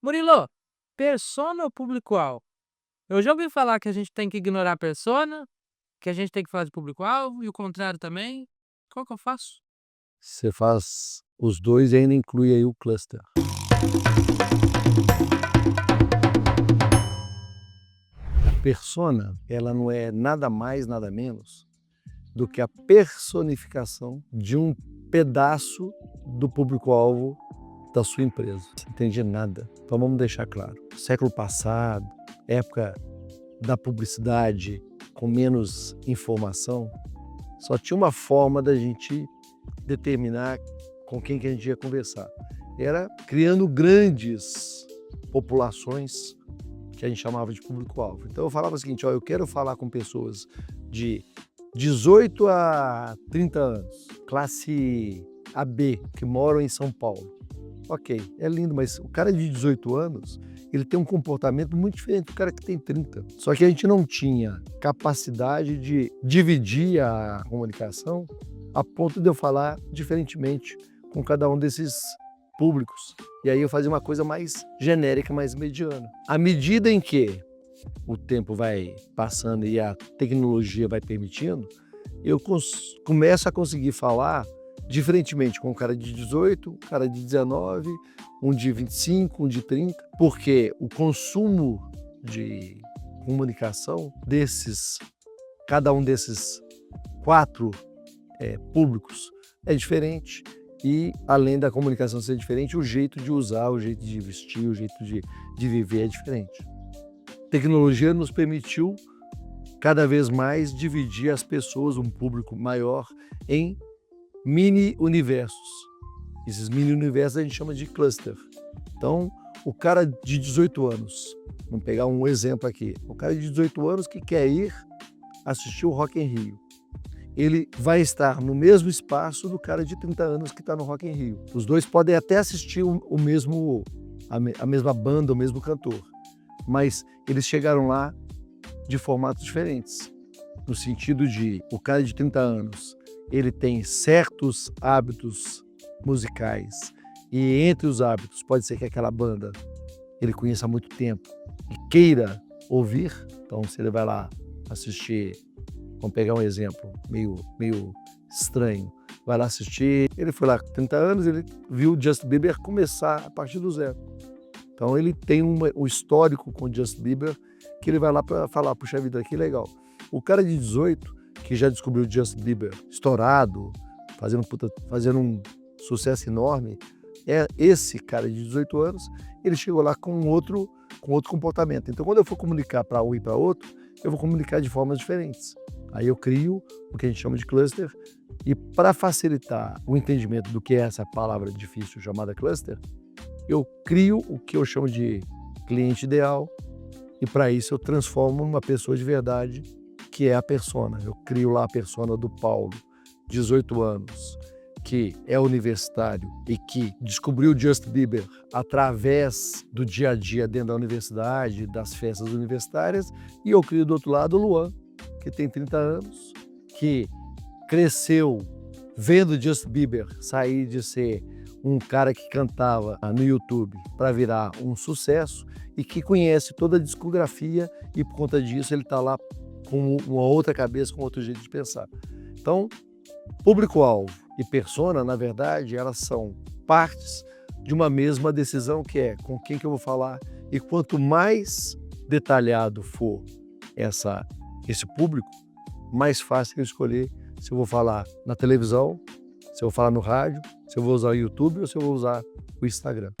Murilo, persona ou público-alvo? Eu já ouvi falar que a gente tem que ignorar a persona, que a gente tem que falar de público-alvo e o contrário também. Qual que eu faço? Você faz os 2 e ainda inclui aí o cluster. A persona, ela não é nada mais, nada menos do que a personificação de um pedaço do público-alvo da sua empresa. Não entendi nada. Então vamos deixar claro. Século passado, época da publicidade com menos informação, só tinha uma forma da gente determinar com quem que a gente ia conversar. Era criando grandes populações que a gente chamava de público-alvo. Então eu falava o seguinte, ó, eu quero falar com pessoas de 18 a 30 anos, classe AB, que moram em São Paulo. Ok, é lindo, mas o cara de 18 anos, ele tem um comportamento muito diferente do cara que tem 30. Só que a gente não tinha capacidade de dividir a comunicação a ponto de eu falar diferentemente com cada um desses públicos. E aí eu fazia uma coisa mais genérica, mais mediana. À medida em que o tempo vai passando e a tecnologia vai permitindo, eu começo a conseguir falar diferentemente com um cara de 18, um cara de 19, um de 25, um de 30, porque o consumo de comunicação cada um desses 4 públicos é diferente e, além da comunicação ser diferente, o jeito de usar, o jeito de vestir, o jeito de viver é diferente. A tecnologia nos permitiu cada vez mais dividir as pessoas, um público maior, em mini-universos. Esses mini-universos a gente chama de cluster. Então, o cara de 18 anos, vamos pegar um exemplo aqui, o cara de 18 anos que quer ir assistir o Rock in Rio, ele vai estar no mesmo espaço do cara de 30 anos que está no Rock in Rio. Os dois podem até assistir a mesma banda, o mesmo cantor, mas eles chegaram lá de formatos diferentes, no sentido de o cara de 30 anos, ele tem certos hábitos musicais e entre os hábitos pode ser que aquela banda ele conheça há muito tempo e queira ouvir. Então, se ele vai lá assistir, vamos pegar um exemplo meio estranho, vai lá assistir, ele foi lá com 30 anos, ele viu o Justin Bieber começar a partir do zero. Então ele tem um histórico com o Justin Bieber que ele vai lá para falar, puxa vida, que legal. O cara de 18, que já descobriu o Justin Bieber estourado, fazendo um sucesso enorme, esse cara de 18 anos, ele chegou lá com outro comportamento. Então quando eu for comunicar para um e para outro, eu vou comunicar de formas diferentes. Aí eu crio o que a gente chama de cluster e para facilitar o entendimento do que é essa palavra difícil chamada cluster, eu crio o que eu chamo de cliente ideal e para isso eu transformo numa pessoa de verdade, que é a persona. Eu crio lá a persona do Paulo, 18 anos, que é universitário e que descobriu o Justin Bieber através do dia a dia dentro da universidade, das festas universitárias, e eu crio do outro lado o Luan, que tem 30 anos, que cresceu vendo Justin Bieber sair de ser um cara que cantava no YouTube para virar um sucesso e que conhece toda a discografia e por conta disso ele está lá com uma outra cabeça, com outro jeito de pensar. Então, público-alvo e persona, na verdade, elas são partes de uma mesma decisão que é com quem que eu vou falar e quanto mais detalhado for esse público, mais fácil eu escolher se eu vou falar na televisão, se eu vou falar no rádio, se eu vou usar o YouTube ou se eu vou usar o Instagram.